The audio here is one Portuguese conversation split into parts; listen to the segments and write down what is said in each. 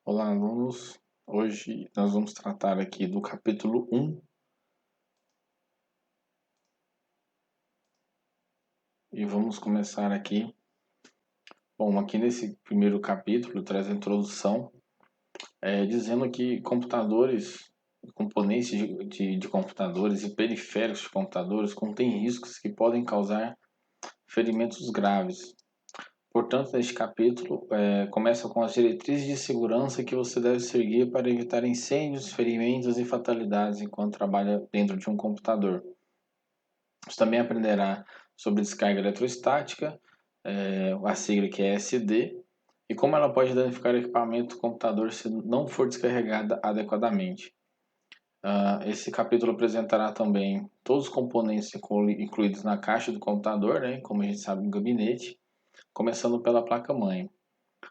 Olá, alunos. Hoje nós vamos tratar aqui do capítulo 1 e vamos começar aqui. Bom, aqui nesse primeiro capítulo traz a introdução, dizendo que computadores, componentes de computadores e periféricos de computadores contêm riscos que podem causar ferimentos graves. Portanto, neste capítulo começa com as diretrizes de segurança que você deve seguir para evitar incêndios, ferimentos e fatalidades enquanto trabalha dentro de um computador. Você também aprenderá sobre descarga eletrostática, a sigla que é SD, e como ela pode danificar o equipamento do computador se não for descarregada adequadamente. Esse capítulo apresentará também todos os componentes incluídos na caixa do computador, né, como a gente sabe no gabinete, começando pela placa-mãe.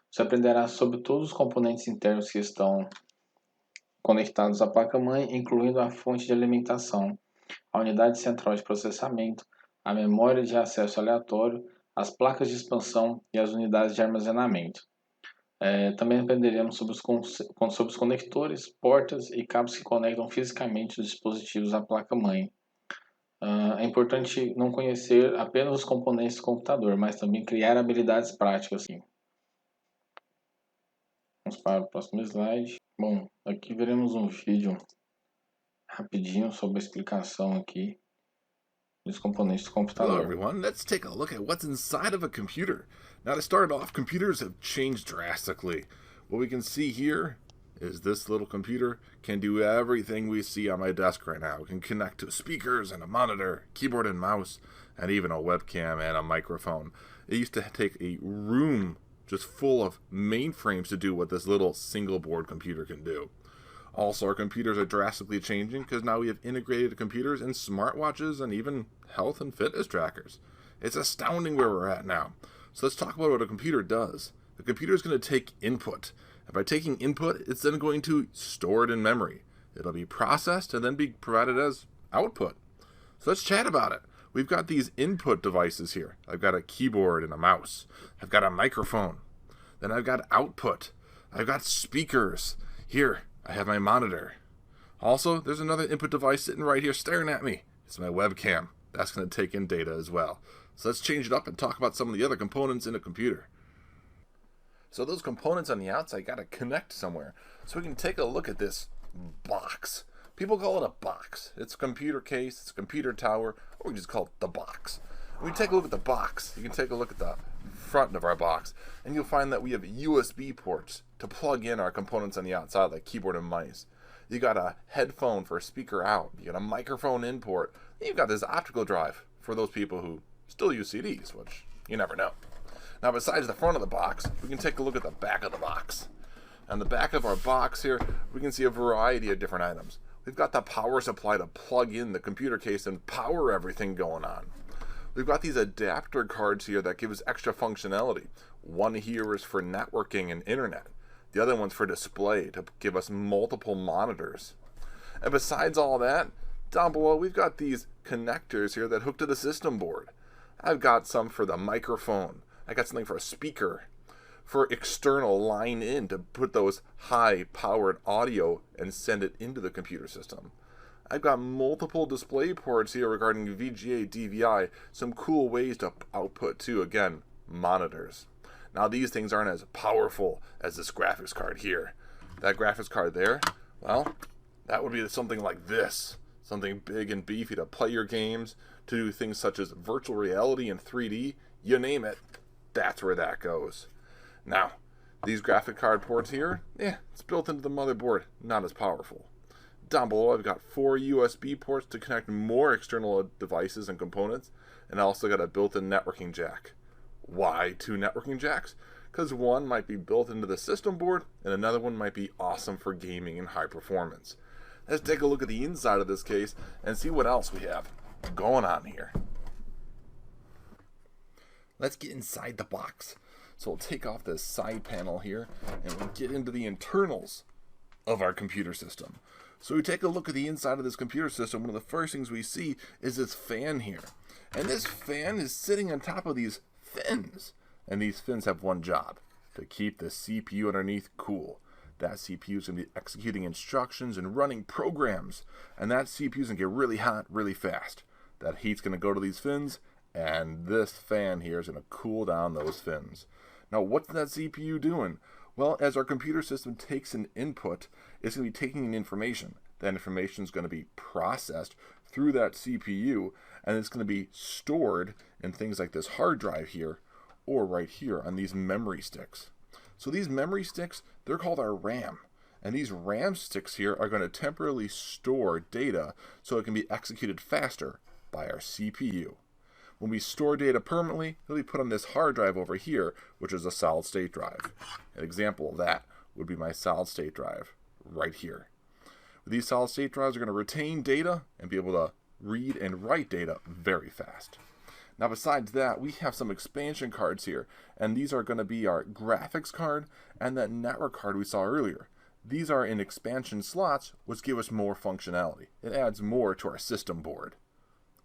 Você aprenderá sobre todos os componentes internos que estão conectados à placa-mãe, incluindo a fonte de alimentação, a unidade central de processamento, a memória de acesso aleatório, as placas de expansão e as unidades de armazenamento. Também aprenderemos sobre os conectores, portas e cabos que conectam fisicamente os dispositivos à placa-mãe. É importante não conhecer apenas os componentes do computador, mas também criar habilidades práticas. Sim. Vamos para o próximo slide. Bom, aqui veremos um vídeo rapidinho sobre a explicação aqui dos componentes do Hello computador. everyone, let's take a look at what's inside of a computer. Now to start off, computers have changed drastically. What we can see here is this little computer can do everything we see on my desk right now. It can connect to speakers and a monitor, keyboard and mouse, and even a webcam and a microphone. It used to take a room just full of mainframes to do what this little single board computer can do. Also, our computers are drastically changing because now we have integrated computers in smartwatches and even health and fitness trackers. It's astounding where we're at now. So let's talk about what a computer does. The computer is going to take input. And by taking input, it's then going to store it in memory. It'll be processed and then be provided as output. So let's chat about it. We've got these input devices here. I've got a keyboard and a mouse. I've got a microphone. Then I've got output. I've got speakers. Here, I have my monitor. Also, there's another input device sitting right here staring at me. It's my webcam. That's going to take in data as well. So let's change it up and talk about some of the other components in a computer. So those components on the outside got to connect somewhere. So we can take a look at this box. People call it a box. It's a computer case, it's a computer tower, or we just call it the box. When we take a look at the box, you can take a look at the front of our box, and you'll find that we have USB ports to plug in our components on the outside, like keyboard and mice. You got a headphone for a speaker out. You got a microphone in port. You've got this optical drive for those people who still use CDs, which you never know. Now, besides the front of the box, we can take a look at the back of the box. On the back of our box here, we can see a variety of different items. We've got the power supply to plug in the computer case and power everything going on. We've got these adapter cards here that give us extra functionality. One here is for networking and internet. The other one's for display to give us multiple monitors. And besides all that, down below we've got these connectors here that hook to the system board. I've got some for the microphone. I got something for a speaker. For external line in to put those high powered audio and send it into the computer system. I've got multiple display ports here regarding VGA, DVI, some cool ways to output too, again, monitors. Now these things aren't as powerful as this graphics card here. That graphics card there, well, that would be something like this. Something big and beefy to play your games, to do things such as virtual reality and 3D, you name it, that's where that goes. Now, these graphic card ports here, it's built into the motherboard, not as powerful. Down below, I've got 4 USB ports to connect more external devices and components, and I also got a built-in networking jack. Why 2 networking jacks? Because one might be built into the system board, and another one might be awesome for gaming and high performance. Let's take a look at the inside of this case and see what else we have going on here. Let's get inside the box. So we'll take off this side panel here, and we'll get into the internals of our computer system. So we take a look at the inside of this computer system. One of the first things we see is this fan here. And this fan is sitting on top of these fins. And these fins have one job: to keep the CPU underneath cool. that CPU is going to be executing instructions and running programs, and that CPU is going to get really hot really fast. That heat's going to go to these fins, and this fan here is going to cool down those fins. Now, what's that CPU doing? Well, as our computer system takes an input, it's going to be taking in information. That information is going to be processed through that CPU, and it's going to be stored in things like this hard drive here, or right here on these memory sticks. So these memory sticks, they're called our RAM. And these RAM sticks here are going to temporarily store data so it can be executed faster by our CPU. When we store data permanently, it'll be put on this hard drive over here, which is a solid state drive. An example of that would be my solid state drive right here. These solid state drives are going to retain data and be able to read and write data very fast. Now besides that, we have some expansion cards here, and these are going to be our graphics card and that network card we saw earlier. These are in expansion slots, which give us more functionality. It adds more to our system board.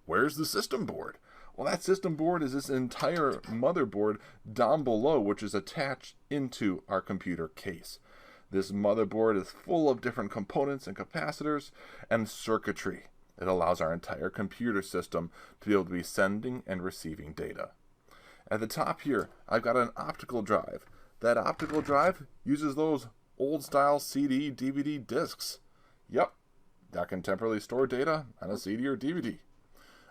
Where's the system board? Well, that system board is this entire motherboard down below, which is attached into our computer case. This motherboard is full of different components and capacitors and circuitry. It allows our entire computer system to be able to be sending and receiving data. At the top here, I've got an optical drive. That optical drive uses those old-style CD, DVD discs. Yep, that can temporarily store data on a CD or DVD.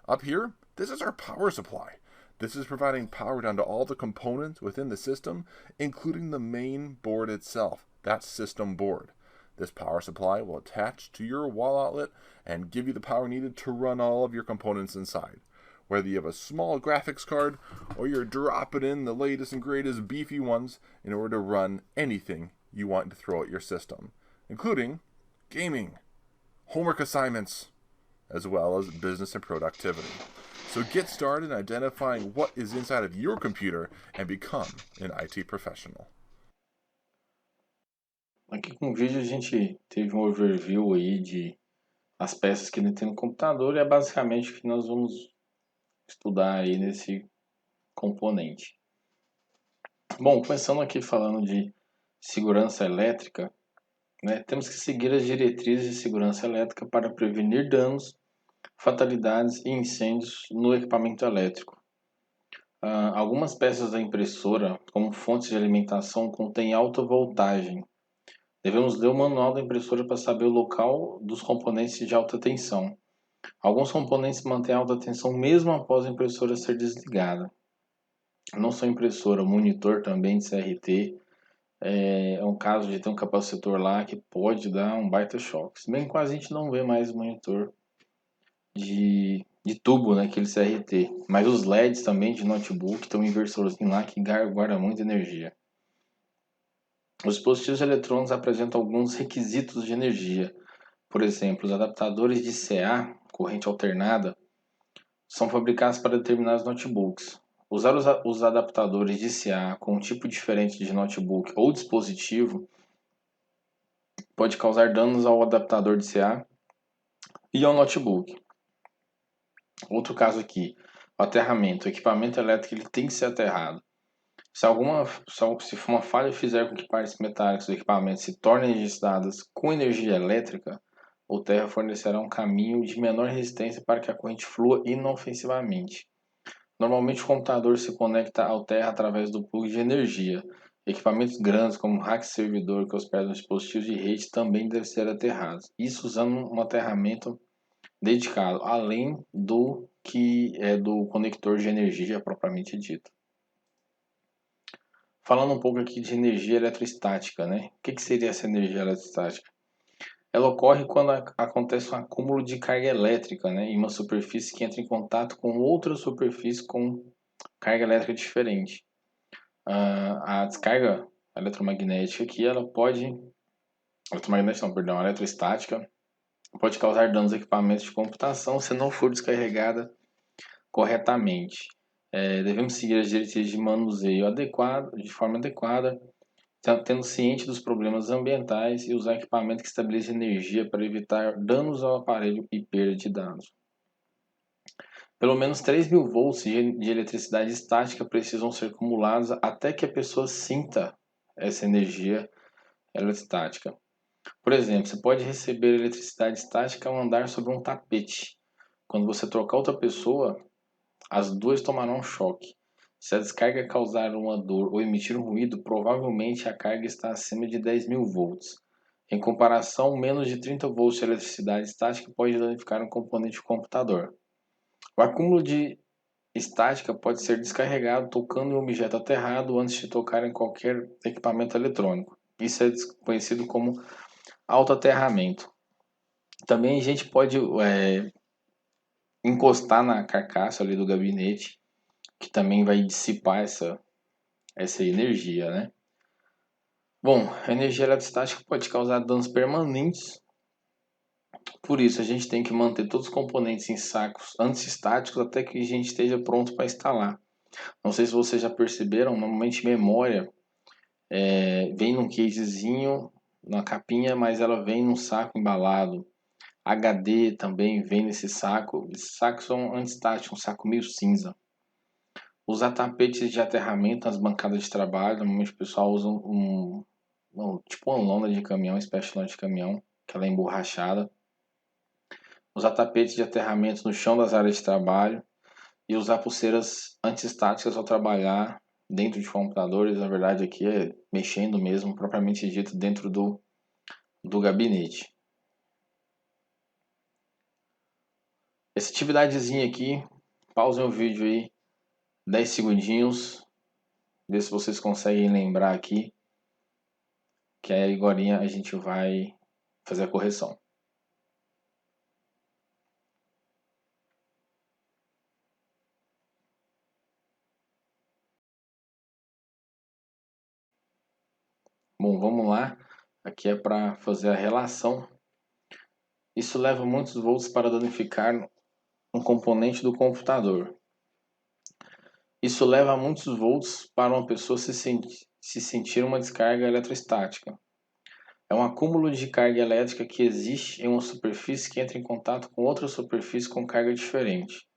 Up here, this is our power supply. This is providing power down to all the components within the system, including the main board itself, that system board. This power supply will attach to your wall outlet and give you the power needed to run all of your components inside. Whether you have a small graphics card or you're dropping in the latest and greatest beefy ones in order to run anything you want to throw at your system, including gaming, homework assignments, as well as business and productivity. So get started identifying what is inside of your computer and become an IT professional. Aqui com o vídeo a gente teve um overview aí de as peças que ele tem no computador e é basicamente o que nós vamos estudar aí nesse componente. Bom, começando aqui falando de segurança elétrica, né, temos que seguir as diretrizes de segurança elétrica para prevenir danos, fatalidades e incêndios no equipamento elétrico. Algumas peças da impressora, como fontes de alimentação, contêm alta voltagem. Devemos ler o manual da impressora para saber o local dos componentes de alta tensão. Alguns componentes mantêm alta tensão mesmo após a impressora ser desligada. Não só impressora, monitor também de CRT. É um caso de ter um capacitor lá que pode dar um baita choque. Se bem que quase a gente não vê mais monitor de tubo, né, aquele CRT. Mas os LEDs também de notebook tem um inversorzinho lá que guarda muita energia. Os dispositivos eletrônicos apresentam alguns requisitos de energia. Por exemplo, os adaptadores de CA, corrente alternada, são fabricados para determinados notebooks. Usar os adaptadores de CA com um tipo diferente de notebook ou dispositivo pode causar danos ao adaptador de CA e ao notebook. Outro caso aqui, o aterramento. O equipamento elétrico ele tem que ser aterrado. Se uma falha fizer com que partes metálicas do equipamento se tornem registradas com energia elétrica, o terra fornecerá um caminho de menor resistência para que a corrente flua inofensivamente. Normalmente o computador se conecta ao terra através do plug de energia. Equipamentos grandes como rack servidor que hospedam dispositivos de rede também devem ser aterrados. Isso usando um aterramento dedicado, além do que é do conector de energia propriamente dito. Falando um pouco aqui de energia eletrostática, né? O que seria essa energia eletrostática? Ela ocorre quando acontece um acúmulo de carga elétrica, né, em uma superfície que entra em contato com outra superfície com carga elétrica diferente. A descarga eletromagnética aqui, ela pode... Eletromagnética não, perdão, eletrostática pode causar danos a equipamentos de computação se não for descarregada corretamente. Devemos seguir as diretrizes de manuseio adequado, de forma adequada, tendo ciente dos problemas ambientais e usar equipamento que estabilize energia para evitar danos ao aparelho e perda de dados. Pelo menos 3.000 volts de eletricidade estática precisam ser acumulados até que a pessoa sinta essa energia eletrostática. Por exemplo, você pode receber eletricidade estática ao andar sobre um tapete. Quando você trocar outra pessoa, as duas tomarão um choque. Se a descarga causar uma dor ou emitir um ruído, provavelmente a carga está acima de 10.000 volts. Em comparação, menos de 30 volts de eletricidade estática pode danificar um componente do computador. O acúmulo de estática pode ser descarregado tocando em um objeto aterrado antes de tocar em qualquer equipamento eletrônico. Isso é conhecido como autoaterramento. Também a gente pode encostar na carcaça ali do gabinete, que também vai dissipar essa energia, né? Bom, a energia eletrostática pode causar danos permanentes, por isso a gente tem que manter todos os componentes em sacos anti-estáticos até que a gente esteja pronto para instalar. Não sei se vocês já perceberam, normalmente memória vem num casezinho, na capinha, mas ela vem num saco embalado. HD também vem nesse saco. Esses sacos são anti-estáticos, um saco meio cinza. Usar tapetes de aterramento nas bancadas de trabalho. Normalmente o pessoal usa tipo uma lona de caminhão, espécie de lona de caminhão, que ela é emborrachada. Usar tapetes de aterramento no chão das áreas de trabalho. E usar pulseiras anti-estáticas ao trabalhar dentro de computadores. Na verdade aqui é mexendo mesmo, propriamente dito, dentro do gabinete. Essa atividadezinha aqui, pausem o vídeo aí, 10 segundinhos, vê se vocês conseguem lembrar aqui, que aí agora a gente vai fazer a correção. Bom, vamos lá, aqui é para fazer a relação. Isso leva muitos volts para danificar um componente do computador. Isso leva muitos volts para uma pessoa se sentir uma descarga eletrostática. É um acúmulo de carga elétrica que existe em uma superfície que entra em contato com outra superfície com carga diferente.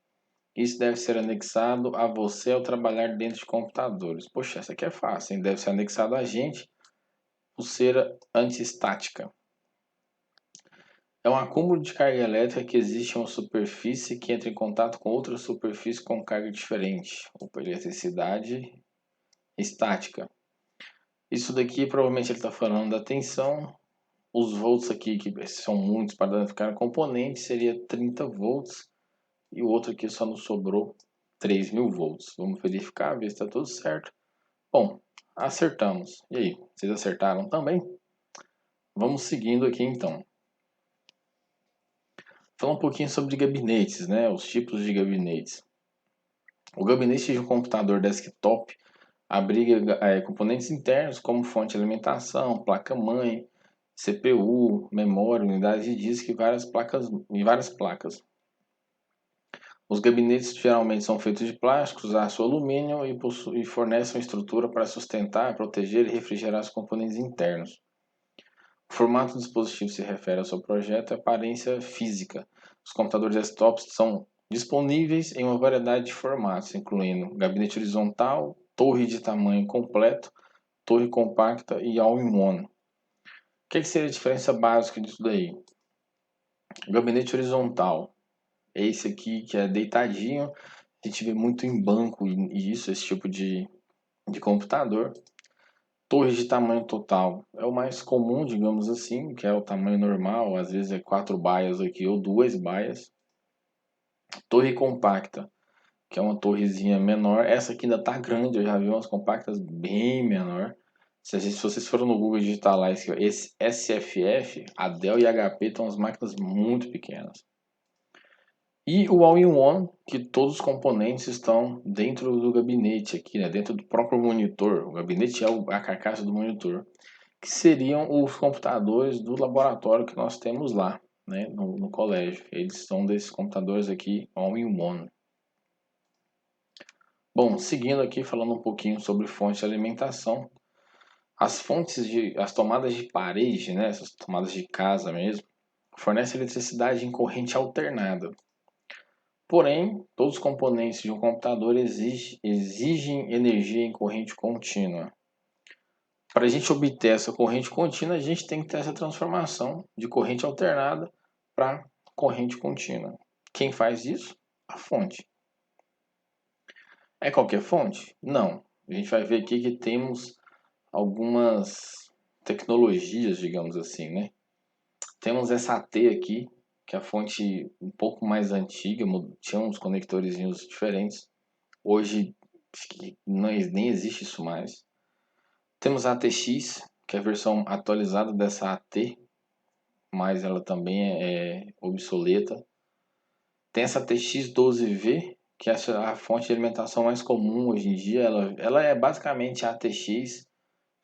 Isso deve ser anexado a você ao trabalhar dentro de computadores. Poxa, essa aqui é fácil, hein? Deve ser anexado a gente, pulseira antiestática. É um acúmulo de carga elétrica que existe em uma superfície que entra em contato com outra superfície com carga diferente. Opa, eletricidade estática. Isso daqui provavelmente ele está falando da tensão. Os volts aqui, que são muitos para danificar componentes, seria 30 volts. E o outro aqui só nos sobrou 3.000 volts. Vamos verificar, ver se está tudo certo. Bom, acertamos. E aí, vocês acertaram também? Vamos seguindo aqui então. Falar um pouquinho sobre gabinetes, né? Os tipos de gabinetes. O gabinete de um computador desktop abriga componentes internos como fonte de alimentação, placa-mãe, CPU, memória, unidade de disco e várias placas. Os gabinetes geralmente são feitos de plásticos, aço ou alumínio e fornecem uma estrutura para sustentar, proteger e refrigerar os componentes internos. O formato do dispositivo se refere ao seu projeto e aparência física. Os computadores desktops são disponíveis em uma variedade de formatos, incluindo gabinete horizontal, torre de tamanho completo, torre compacta e all-in-one. O que seria a diferença básica disso daí? O gabinete horizontal é esse aqui que é deitadinho. A gente vê muito em banco e esse tipo de computador. Torres de tamanho total é o mais comum, digamos assim, que é o tamanho normal, às vezes é 4 baias aqui ou 2 baias. Torre compacta, que é uma torrezinha menor. Essa aqui ainda tá grande, eu já vi umas compactas bem menor. Se vocês forem no Google digitar lá esse SFF, a Dell e a HP estão as máquinas muito pequenas. E o All-in-One, que todos os componentes estão dentro do gabinete aqui, né? Dentro do próprio monitor. O gabinete é a carcaça do monitor, que seriam os computadores do laboratório que nós temos lá, né? No colégio. Eles são desses computadores aqui All-in-One. Bom, seguindo aqui, falando um pouquinho sobre fonte de alimentação. As tomadas de parede, né? Essas tomadas de casa mesmo, fornecem eletricidade em corrente alternada. Porém, todos os componentes de um computador exigem energia em corrente contínua. Para a gente obter essa corrente contínua, a gente tem que ter essa transformação de corrente alternada para corrente contínua. Quem faz isso? A fonte. É qualquer fonte? Não. A gente vai ver aqui que temos algumas tecnologias, digamos assim, né? Temos essa AT aqui, que é a fonte um pouco mais antiga, tinha uns conectorzinhos diferentes. Hoje acho que nem existe isso mais. Temos a ATX, que é a versão atualizada dessa AT, mas ela também é obsoleta. Tem essa TX12V, que é a fonte de alimentação mais comum hoje em dia. Ela é basicamente a ATX,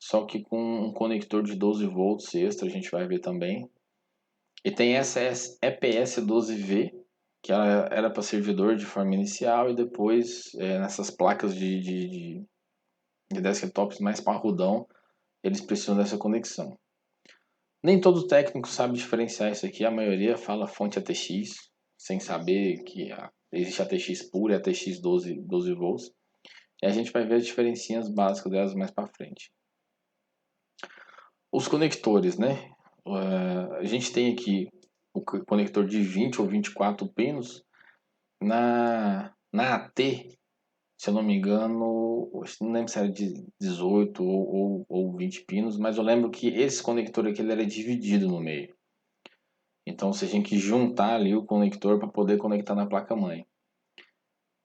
só que com um conector de 12 volts extra, a gente vai ver também. E tem essa EPS12V, que ela era para servidor de forma inicial e depois nessas placas de desktops mais parrudão, eles precisam dessa conexão. Nem todo técnico sabe diferenciar isso aqui, a maioria fala fonte ATX, sem saber que existe ATX pura e ATX 12 volts. E a gente vai ver as diferencinhas básicas delas mais para frente. Os conectores, né? A gente tem aqui o conector de 20 ou 24 pinos. Na AT, se eu não me engano, não lembro se era de 18 ou 20 pinos, mas eu lembro que esse conector aqui ele era dividido no meio. Então você tinha que juntar ali o conector para poder conectar na placa-mãe.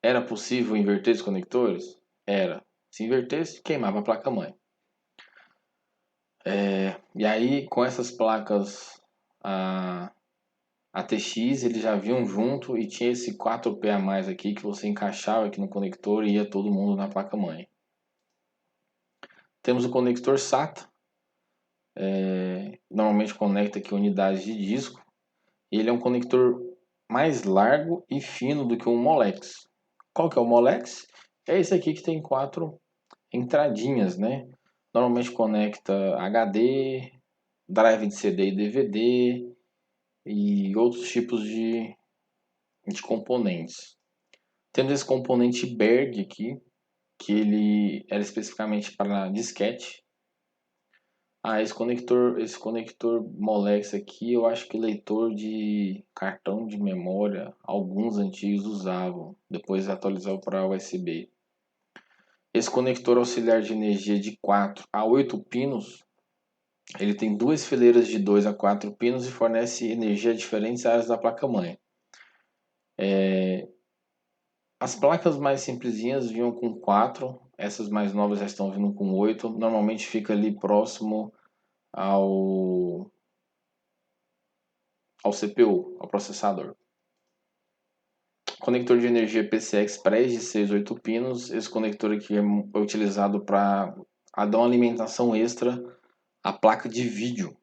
Era possível inverter os conectores? Era. Se invertesse, queimava a placa-mãe. E aí, com essas placas ATX, eles já vinham junto e tinha esse 4P a mais aqui que você encaixava aqui no conector e ia todo mundo na placa-mãe. Temos o conector SATA, normalmente conecta aqui unidades de disco. Ele é um conector mais largo e fino do que um Molex. Qual que é o Molex? É esse aqui que tem 4 entradinhas, né? Normalmente conecta HD, drive de CD e DVD e outros tipos de componentes. Temos esse componente Berg aqui, que ele era especificamente para disquete. Esse conector Molex aqui, eu acho que leitor de cartão de memória, alguns antigos usavam, depois atualizou para USB. Esse conector auxiliar de energia de 4 a 8 pinos, ele tem duas fileiras de 2 a 4 pinos e fornece energia a diferentes áreas da placa-mãe. As placas mais simplesinhas vinham com 4, essas mais novas já estão vindo com 8, normalmente fica ali próximo ao CPU, ao processador. Conector de energia PCI Express de 6 8 pinos. Esse conector aqui é utilizado para dar uma alimentação extra à placa de vídeo.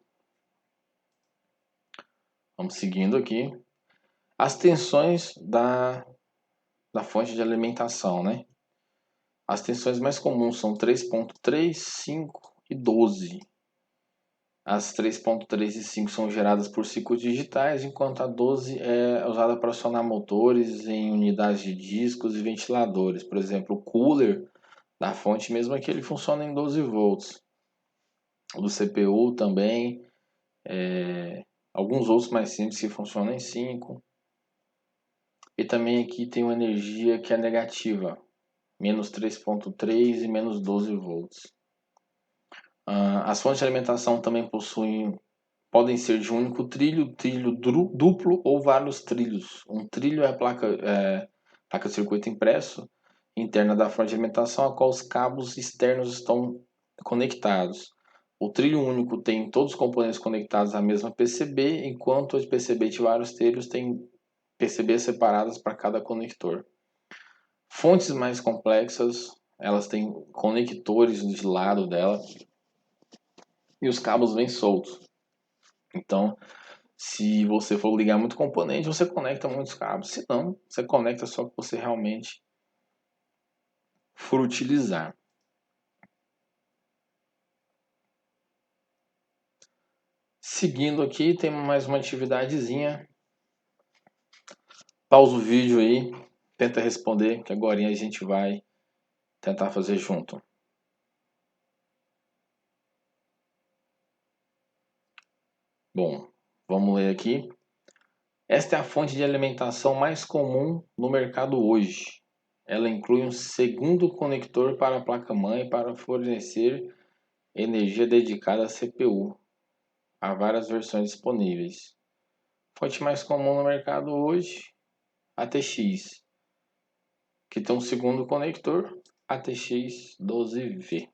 Vamos seguindo aqui. As tensões da fonte de alimentação, né? As tensões mais comuns são 3.3, 5 e 12. As 3.3 e 5 são geradas por ciclos digitais, enquanto a 12 é usada para acionar motores em unidades de discos e ventiladores. Por exemplo, o cooler da fonte mesmo aqui ele funciona em 12 volts. O do CPU também. Alguns outros mais simples que funcionam em 5. E também aqui tem uma energia que é negativa, menos 3.3 e menos 12 volts. As fontes de alimentação também podem ser de um único trilho, duplo ou vários trilhos. Um trilho é a placa de circuito impresso interna da fonte de alimentação, a qual os cabos externos estão conectados. O trilho único tem todos os componentes conectados à mesma PCB, enquanto o PCB de vários trilhos tem PCBs separadas para cada conector. Fontes mais complexas, elas têm conectores de lado dela e os cabos vêm soltos. Então, se você for ligar muito componente, você conecta muitos cabos. Se não, você conecta só que você realmente for utilizar. Seguindo aqui, tem mais uma atividadezinha. Pausa o vídeo aí, tenta responder, que agora a gente vai tentar fazer junto. Bom, vamos ler aqui. Esta é a fonte de alimentação mais comum no mercado hoje. Ela inclui um segundo conector para a placa-mãe para fornecer energia dedicada à CPU. Há várias versões disponíveis. Fonte mais comum no mercado hoje, ATX, que tem um segundo conector, ATX 12V.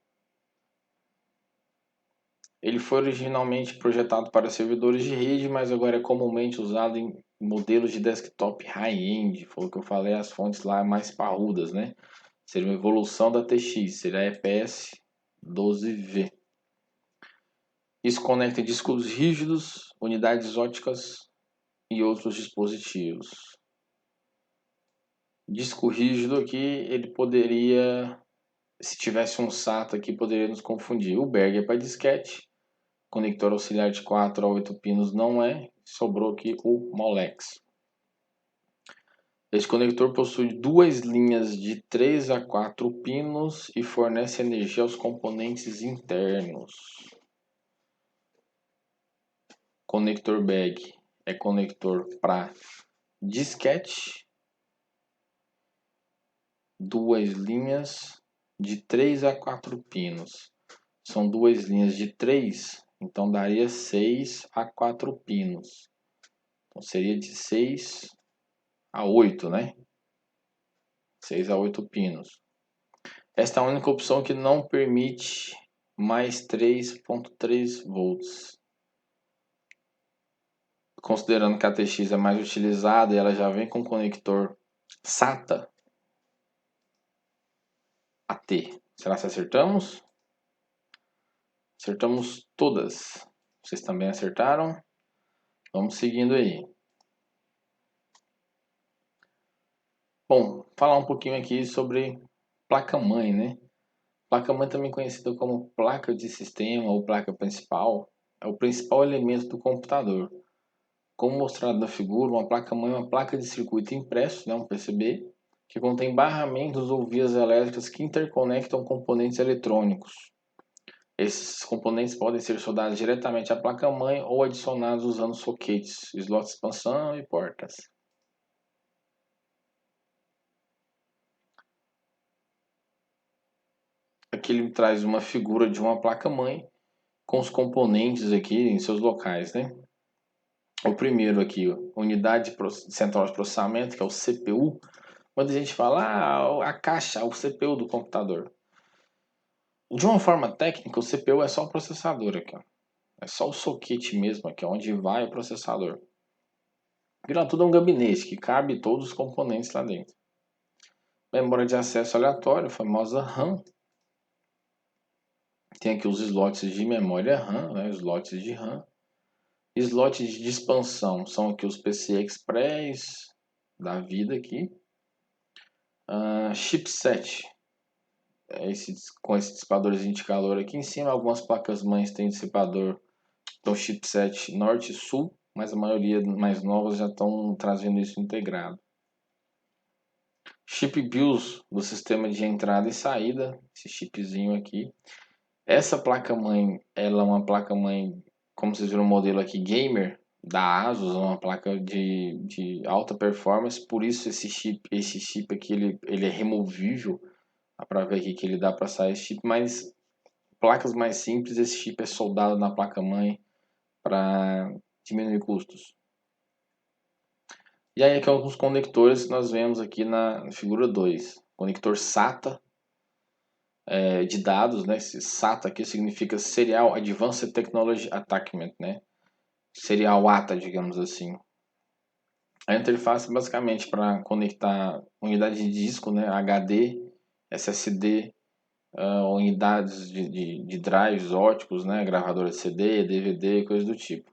Ele foi originalmente projetado para servidores de rede, mas agora é comumente usado em modelos de desktop high-end. Foi o que eu falei, as fontes lá mais parrudas, né? Seria uma evolução da TX, seria a EPS 12V. Isso conecta discos rígidos, unidades óticas e outros dispositivos. Disco rígido aqui, ele poderia, se tivesse um SATA aqui, poderia nos confundir. O Berg é para disquete, conector auxiliar de 4 a 8 pinos não é, sobrou aqui o Molex. Esse conector possui duas linhas de 3 a 4 pinos e fornece energia aos componentes internos. Conector bag é conector para disquete, duas linhas de 3 a 4 pinos. São duas linhas de 3, então daria 6 a 4 pinos. Então seria de 6 a 8, né? 6 a 8 pinos. Esta é a única opção que não permite mais 3.3 volts. Considerando que a TX é mais utilizada e ela já vem com conector SATA AT. Será que acertamos? Acertamos todas. Vocês também acertaram? Vamos seguindo aí. Bom, falar um pouquinho aqui sobre placa-mãe, né? Placa-mãe também conhecida como placa de sistema ou placa principal, é o principal elemento do computador. Como mostrado na figura, uma placa-mãe é uma placa de circuito impresso, né, um PCB, que contém barramentos ou vias elétricas que interconectam componentes eletrônicos. Esses componentes podem ser soldados diretamente à placa-mãe ou adicionados usando soquetes, slots de expansão e portas. Aqui ele traz uma figura de uma placa-mãe com os componentes aqui em seus locais, né? O primeiro aqui, unidade central de processamento, que é o CPU. Quando a gente fala a caixa, o CPU do computador. De uma forma técnica, o CPU é só o processador aqui, ó. É só o socket mesmo aqui, onde vai o processador. Vira tudo um gabinete que cabe todos os componentes lá dentro. Memória de acesso aleatório, a famosa RAM. Tem aqui os slots de memória RAM, né, slots de RAM. Slots de expansão são aqui os PCI Express da vida aqui. Chipset, com esse dissipadorzinho de calor aqui em cima. Algumas placas-mães têm dissipador, então chipset norte e sul, mas a maioria mais novas já estão trazendo isso integrado. Chip BIOS do sistema de entrada e saída, esse chipzinho aqui. Essa placa-mãe, ela é uma placa-mãe, como vocês viram o modelo aqui, gamer, da ASUS, uma placa de alta performance, por isso esse chip aqui, ele é removível. Dá pra ver aqui que ele dá para sair esse chip, mas placas mais simples, esse chip é soldado na placa-mãe para diminuir custos. E aí aqui alguns conectores que nós vemos aqui na figura 2. Conector SATA de dados, né? Esse SATA aqui significa Serial Advanced Technology Attachment, né? Serial ATA, digamos assim. A interface basicamente para conectar unidade de disco, né? HD, SSD, unidades de drives óticos, né? Gravadora de CD, DVD, coisa do tipo.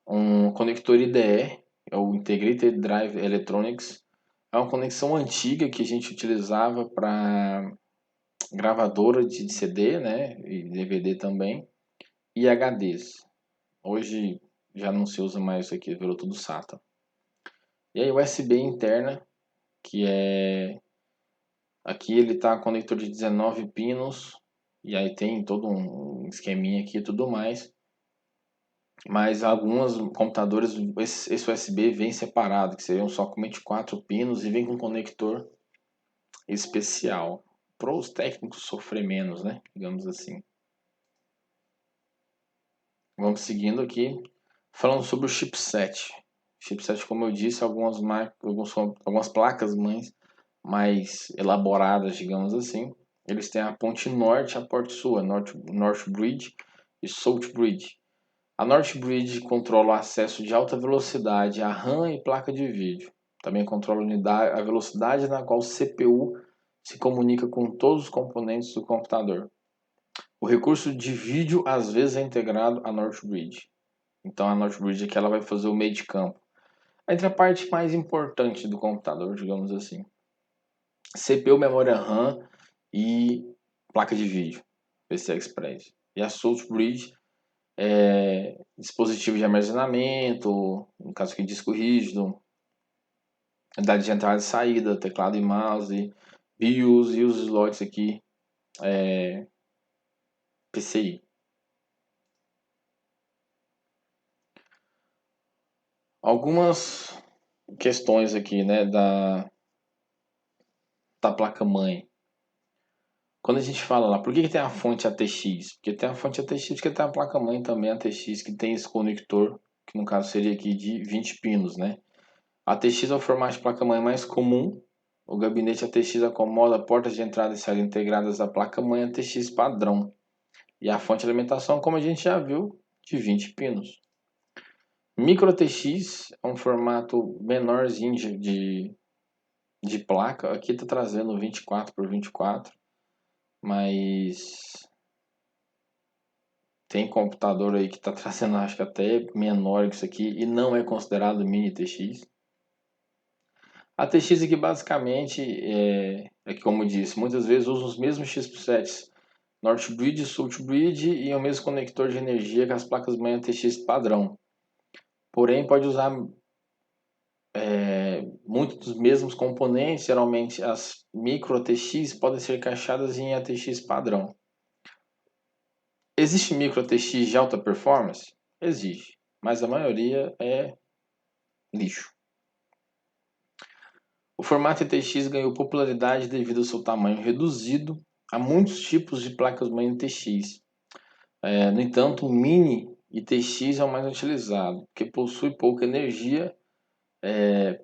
Um conector IDE, é o Integrated Drive Electronics, é uma conexão antiga que a gente utilizava para gravadora de CD, né, e DVD também, e HDs. Hoje já não se usa mais isso aqui, virou tudo SATA. E aí USB interna, que é aqui ele tá conector de 19 pinos, e aí tem todo um esqueminha aqui e tudo mais. mas alguns computadores, esse USB vem separado, que seriam somente 4 pinos e vem com conector especial. Para os técnicos sofrer menos, né? Digamos assim. Vamos seguindo aqui, falando sobre o chipset. Chipset, como eu disse, algumas placas-mães mais elaboradas, digamos assim. Eles têm a ponte norte e a ponte sul, a North Bridge e South Bridge. A North Bridge controla o acesso de alta velocidade à RAM e placa de vídeo. Também controla a velocidade na qual o CPU se comunica com todos os componentes do computador. O recurso de vídeo às vezes é integrado à North Bridge. Então a North Bridge aqui ela vai fazer o meio de campo entre a parte mais importante do computador, digamos assim. CPU, memória RAM e placa de vídeo, PCI Express. E a South Bridge é dispositivo de armazenamento, no caso aqui disco rígido, unidade de entrada e saída, teclado e mouse, BIOS e os slots aqui PCI. Algumas questões aqui, né, da placa-mãe. Quando a gente fala lá, por que tem a fonte ATX? Porque tem a fonte ATX, porque tem a placa-mãe também ATX, que tem esse conector, que no caso seria aqui de 20 pinos, né? A ATX é o formato de placa-mãe mais comum. O gabinete ATX acomoda portas de entrada e saída integradas à placa-mãe ATX padrão. E a fonte de alimentação, como a gente já viu, de 20 pinos. Micro ATX é um formato menorzinho de placa. Aqui está trazendo 24 por 24, mas tem computador aí que está trazendo, acho que até menor que isso aqui, e não é considerado mini TX. A TX aqui basicamente que, como eu disse, muitas vezes usa os mesmos chipsets North Bridge e South Bridge e o mesmo conector de energia que as placas-mãe TX padrão. Porém, pode usar muitos dos mesmos componentes, geralmente as micro ATX podem ser encaixadas em ATX padrão. Existe micro ATX de alta performance? Existe, mas a maioria é lixo. O formato ATX ganhou popularidade devido ao seu tamanho reduzido a muitos tipos de placas-mãe ATX. No entanto, o mini ITX é o mais utilizado, porque possui pouca energia,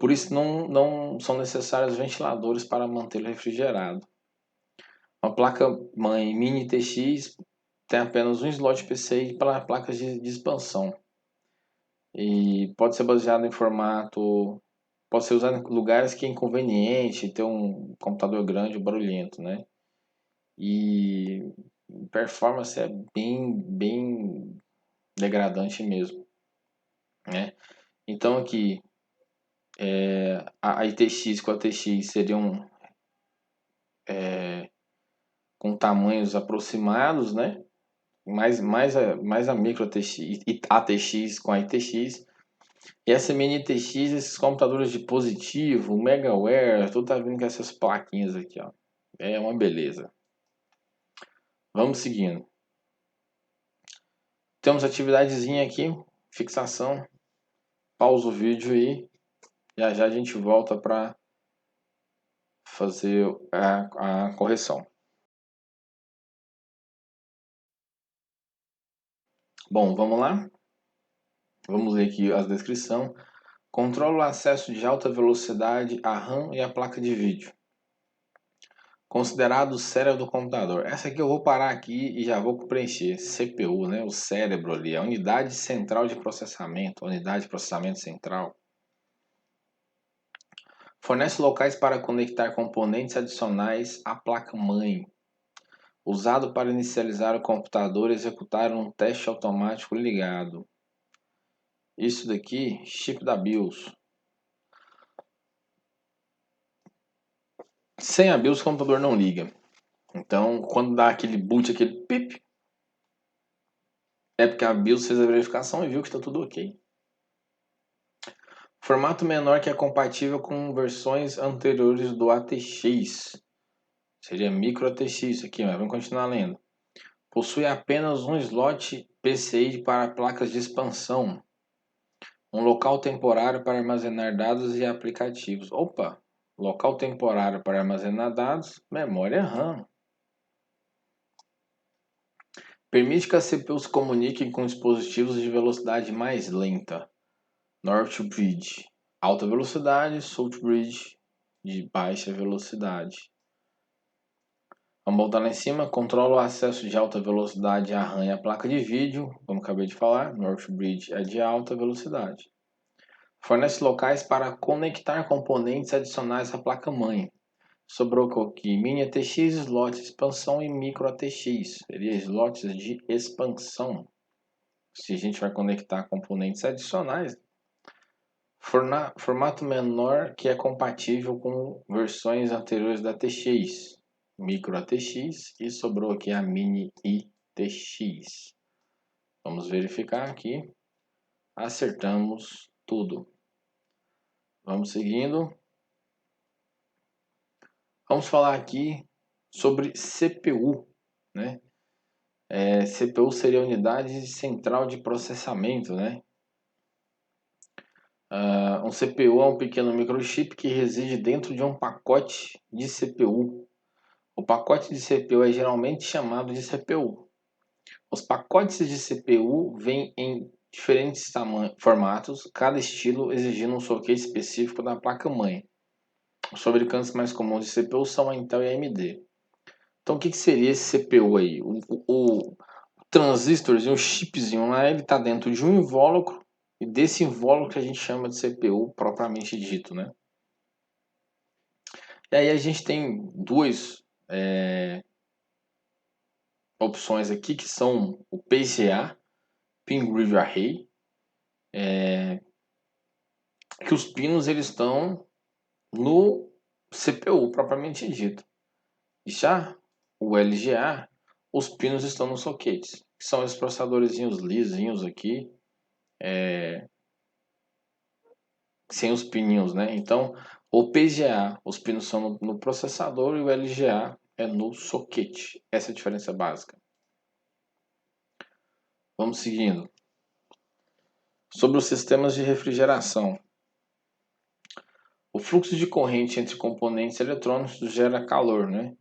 por isso não são necessários ventiladores para mantê-lo refrigerado. Uma placa-mãe mini ITX tem apenas um slot PCI para placas de expansão e pode ser baseado em formato. Pode ser usado em lugares que é inconveniente ter um computador grande ou barulhento, né? E performance é bem degradante mesmo, né? Então aqui a ITX com a TX seriam com tamanhos aproximados, né? Mais a micro ATX, ATX com a ITX. E essa mini ITX, esses computadores de positivo, Megaware, tudo tá vindo com essas plaquinhas aqui, ó. É uma beleza. Vamos seguindo. Temos atividadezinha aqui, fixação. Pausa o vídeo e já a gente volta para fazer a correção. Bom, vamos lá? Vamos ler aqui a descrição. Controla o acesso de alta velocidade à RAM e à placa de vídeo. Considerado o cérebro do computador. Essa aqui eu vou parar aqui e já vou preencher. CPU, né? O cérebro ali, a unidade central de processamento, unidade de processamento central. Fornece locais para conectar componentes adicionais à placa-mãe. Usado para inicializar o computador e executar um teste automático ligado. Isso daqui, chip da BIOS. Sem a BIOS o computador não liga. Então, quando dá aquele boot, aquele pip, é porque a BIOS fez a verificação e viu que está tudo ok. Formato menor que é compatível com versões anteriores do ATX. Seria micro ATX isso aqui, mas vamos continuar lendo. Possui apenas um slot PCI para placas de expansão. Um local temporário para armazenar dados e aplicativos. Opa! Local temporário para armazenar dados, memória RAM. Permite que as CPUs se comuniquem com dispositivos de velocidade mais lenta. North Bridge, alta velocidade, South Bridge, de baixa velocidade. Vamos voltar lá em cima. Controla o acesso de alta velocidade à RAM e à placa de vídeo. Como acabei de falar, North Bridge é de alta velocidade. Fornece locais para conectar componentes adicionais à placa-mãe. Sobrou aqui mini ATX, slot de expansão e micro ATX. Seria slots de expansão. Se a gente vai conectar componentes adicionais. Formato menor que é compatível com versões anteriores da ATX. Micro ATX e sobrou aqui a mini ITX. Vamos verificar aqui. Acertamos tudo. Vamos seguindo. Vamos falar aqui sobre CPU, né? CPU seria a unidade central de processamento, né? Um CPU é um pequeno microchip que reside dentro de um pacote de CPU. O pacote de CPU é geralmente chamado de CPU. Os pacotes de CPU vêm em diferentes formatos, cada estilo exigindo um socket específico da placa-mãe. Os fabricantes mais comuns de CPU são a Intel e a AMD. Então, o que seria esse CPU aí? O transistorzinho, o chipzinho lá, ele está dentro de um invólucro, e desse invólucro que a gente chama de CPU propriamente dito, né? E aí a gente tem duas opções aqui, que são o PGA, Pin Grid Array, que os pinos eles estão no CPU propriamente dito. E já o LGA, os pinos estão nos sockets, que são esses processadorzinhos lisinhos aqui, sem os pininhos, né? Então, o PGA, os pinos são no processador e o LGA é no socket. Essa é a diferença básica. Vamos seguindo. Sobre os sistemas de refrigeração. O fluxo de corrente entre componentes eletrônicos gera calor, né?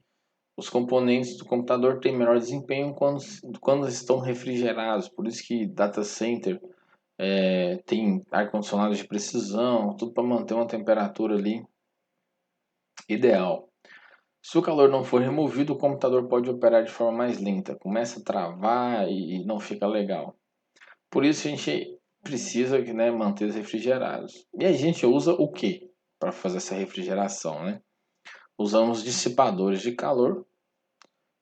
Os componentes do computador têm melhor desempenho quando estão refrigerados. Por isso que data center tem ar-condicionado de precisão, tudo para manter uma temperatura ali ideal. Se o calor não for removido, o computador pode operar de forma mais lenta, começa a travar e não fica legal. Por isso a gente precisa, né, manter refrigerados. E a gente usa o que para fazer essa refrigeração, né? Usamos dissipadores de calor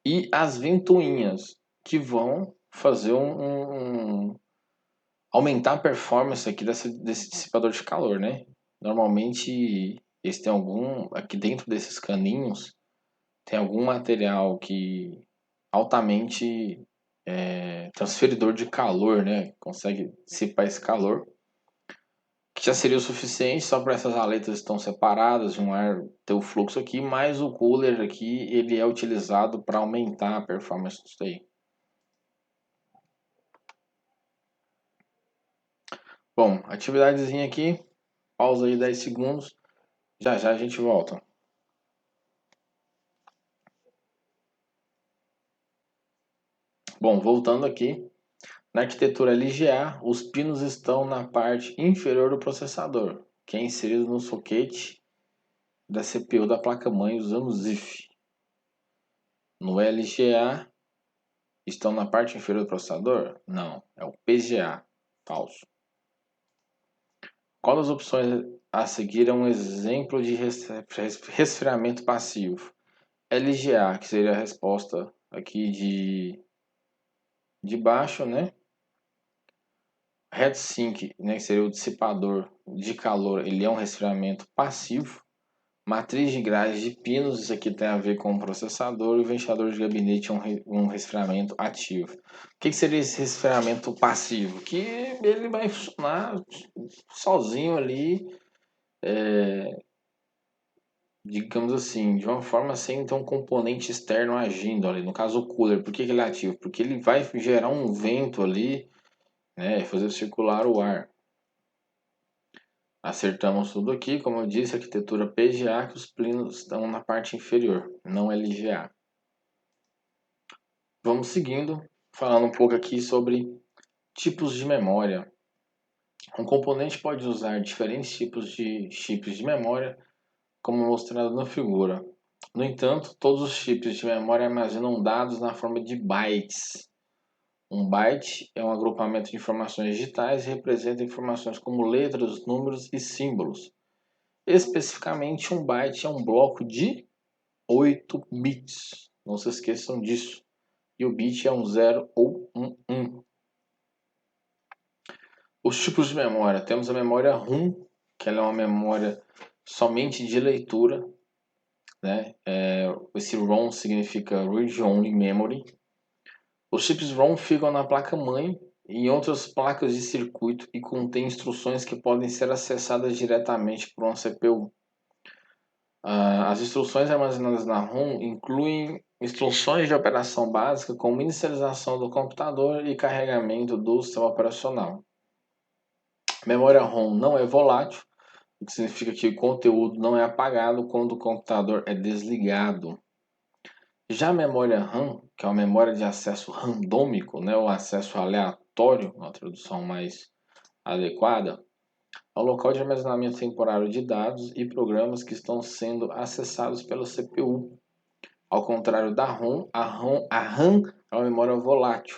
e as ventoinhas, que vão fazer aumentar a performance aqui desse dissipador de calor, né? Normalmente eles têm aqui dentro desses caninhos, tem algum material que altamente transferidor de calor, né? Consegue dissipar esse calor, que já seria o suficiente só para essas aletas estão separadas, um ar ter o fluxo aqui, mas o cooler aqui ele é utilizado para aumentar a performance disso aí. Bom, atividadezinha aqui, pausa aí 10 segundos, já já a gente volta. Bom, voltando aqui, na arquitetura LGA, os pinos estão na parte inferior do processador, que é inserido no socket da CPU da placa-mãe usando ZIF. No LGA, estão na parte inferior do processador? Não, é o PGA, falso. Qual das opções a seguir é um exemplo de resfriamento passivo? LGA, que seria a resposta aqui de baixo, né? Heatsink, né, que seria o dissipador de calor, ele é um resfriamento passivo. Matriz de grade de pinos, isso aqui tem a ver com o processador. E o ventilador de gabinete é um resfriamento ativo. O que seria esse resfriamento passivo? Que ele vai funcionar sozinho ali, digamos assim, de uma forma sem ter um componente externo agindo ali. No caso, o cooler, por que que ele é ativo? Porque ele vai gerar um vento ali, né, fazer circular o ar. Acertamos tudo aqui, como eu disse, arquitetura PGA, que os plinos estão na parte inferior, não LGA. Vamos seguindo, falando um pouco aqui sobre tipos de memória. Um componente pode usar diferentes tipos de chips de memória, como mostrado na figura. No entanto, todos os chips de memória armazenam dados na forma de bytes. Um byte é um agrupamento de informações digitais e representa informações como letras, números e símbolos. Especificamente, um byte é um bloco de 8 bits. Não se esqueçam disso. E o bit é um 0 ou um 1. Os tipos de memória. Temos a memória ROM, que ela é uma memória somente de leitura, né? Esse ROM significa Read Only Memory. Os chips ROM ficam na placa-mãe e em outras placas de circuito e contêm instruções que podem ser acessadas diretamente por uma CPU. As instruções armazenadas na ROM incluem instruções de operação básica, como inicialização do computador e carregamento do sistema operacional. A memória ROM não é volátil, o que significa que o conteúdo não é apagado quando o computador é desligado. Já a memória RAM, que é uma memória de acesso randômico, né, ou acesso aleatório, uma tradução mais adequada, é o local de armazenamento temporário de dados e programas que estão sendo acessados pela CPU. Ao contrário da ROM, a RAM é uma memória volátil,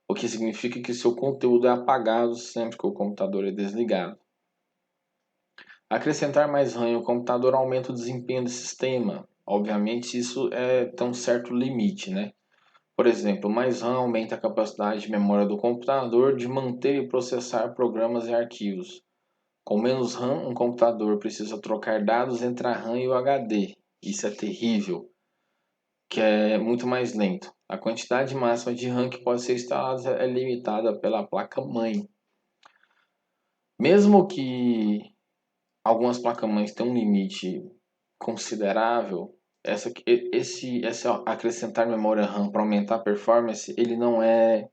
o que significa que seu conteúdo é apagado sempre que o computador é desligado. Acrescentar mais RAM em um computador aumenta o desempenho do sistema. Obviamente, isso tem um certo limite, né? Por exemplo, mais RAM aumenta a capacidade de memória do computador de manter e processar programas e arquivos. Com menos RAM, um computador precisa trocar dados entre a RAM e o HD. Isso é terrível, que é muito mais lento. A quantidade máxima de RAM que pode ser instalada é limitada pela placa-mãe. Mesmo que algumas placas-mães tenham um limite considerável, esse acrescentar memória RAM para aumentar a performance, ele não é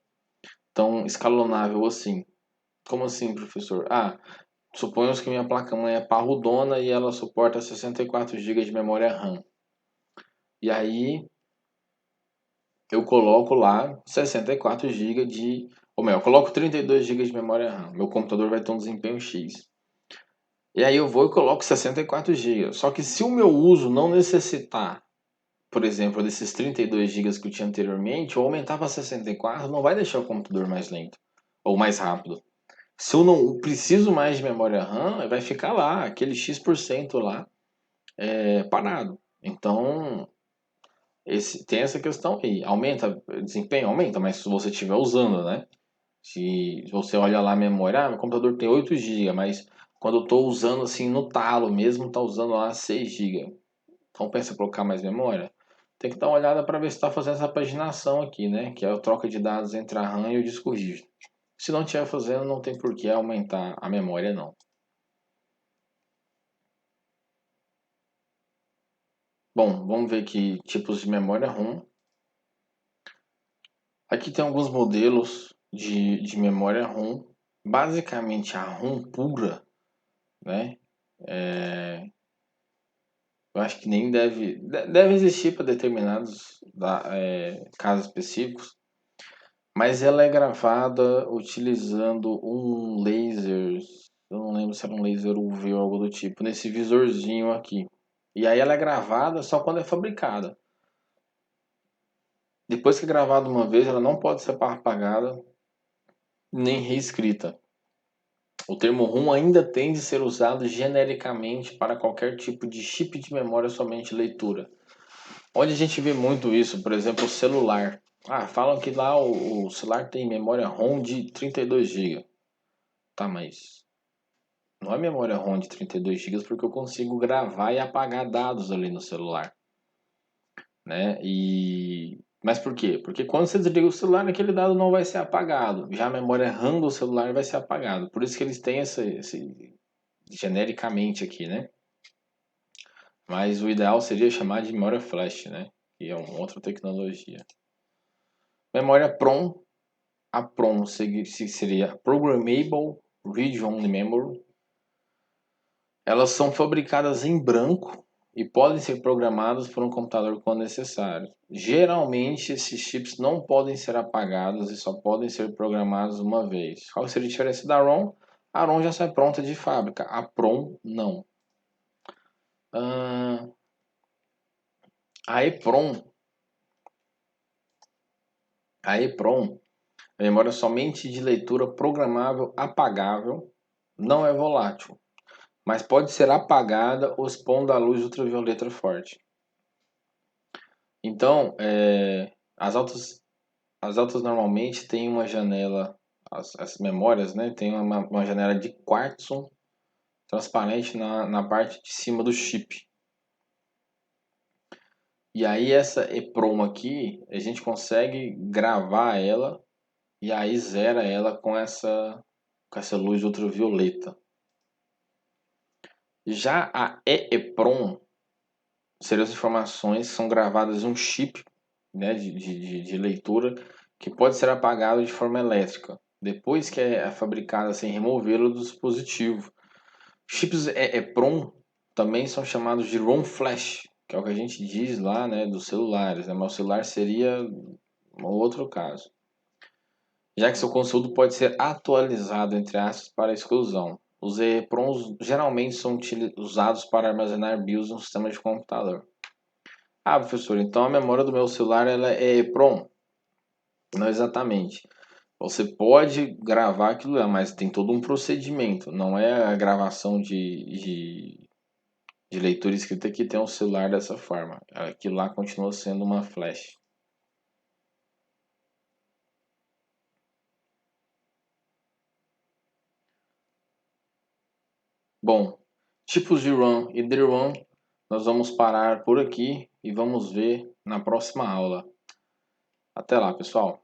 tão escalonável assim. Como assim, professor? Suponhamos que minha placa-mãe é parrudona e ela suporta 64 GB de memória RAM. E aí eu coloco lá 64 GB de... Ou melhor, eu coloco 32 GB de memória RAM. Meu computador vai ter um desempenho X. E aí eu vou e coloco 64 GB. Só que se o meu uso não necessitar, por exemplo, desses 32 GB que eu tinha anteriormente, eu aumentar para 64, não vai deixar o computador mais lento ou mais rápido. Se eu não preciso mais de memória RAM, vai ficar lá, aquele X% lá, parado. Então, tem essa questão aí. Aumenta o desempenho? Aumenta, mas se você estiver usando, né? Se você olha lá a memória, meu computador tem 8 GB, mas quando eu estou usando assim no talo mesmo, está usando lá 6 GB. Então, pensa em colocar mais memória? Tem que dar uma olhada para ver se está fazendo essa paginação aqui, né? Que é a troca de dados entre a RAM e o disco rígido. Se não estiver fazendo, não tem por que aumentar a memória, não. Bom, vamos ver aqui tipos de memória ROM. Aqui tem alguns modelos de memória ROM. Basicamente, a ROM pura, né? Eu acho que nem deve existir para determinados casos específicos, mas ela é gravada utilizando um laser. Eu não lembro se era um laser UV ou algo do tipo, nesse visorzinho aqui. E aí ela é gravada só quando é fabricada. Depois que é gravada uma vez, ela não pode ser apagada nem reescrita. O termo ROM ainda tem de ser usado genericamente para qualquer tipo de chip de memória somente leitura. Onde a gente vê muito isso, por exemplo, o celular. Falam que lá o celular tem memória ROM de 32 GB. Tá, mas não é memória ROM de 32 GB porque eu consigo gravar e apagar dados ali no celular, né? Mas por quê? Porque quando você desliga o celular, aquele dado não vai ser apagado. Já a memória RAM do celular vai ser apagado. Por isso que eles têm esse genericamente aqui, né? Mas o ideal seria chamar de memória flash, né? Que é uma outra tecnologia. Memória PROM. A PROM seria Programmable Read-Only Memory. Elas são fabricadas em branco e podem ser programadas por um computador quando necessário. Geralmente, esses chips não podem ser apagados e só podem ser programados uma vez. Qual seria a diferença da ROM? A ROM já sai pronta de fábrica, a PROM não. A EPROM, a memória somente de leitura programável apagável, não é volátil, mas pode ser apagada ou expondo à luz ultravioleta forte. Então, as altas normalmente têm uma janela, as memórias, né, tem uma janela de quartzo transparente na parte de cima do chip. E aí essa EPROM aqui, a gente consegue gravar ela e aí zera ela com essa luz ultravioleta. Já a EEPROM seriam as informações que são gravadas em um chip, né, de leitura que pode ser apagado de forma elétrica, depois que é fabricada sem removê-lo do dispositivo. Chips EEPROM também são chamados de ROM flash, que é o que a gente diz lá, né, dos celulares, né, mas o celular seria um outro caso. Já que seu conteúdo pode ser atualizado, entre aspas, para exclusão. Os EEPROMs geralmente são usados para armazenar BIOS no sistema de computador. Ah, professor, então a memória do meu celular ela é EEPROM? Não exatamente. Você pode gravar aquilo lá, mas tem todo um procedimento. Não é a gravação de leitura escrita que tem um celular dessa forma. Aquilo lá continua sendo uma flash. Bom, tipos de RAM e DRAM, nós vamos parar por aqui e vamos ver na próxima aula. Até lá, pessoal!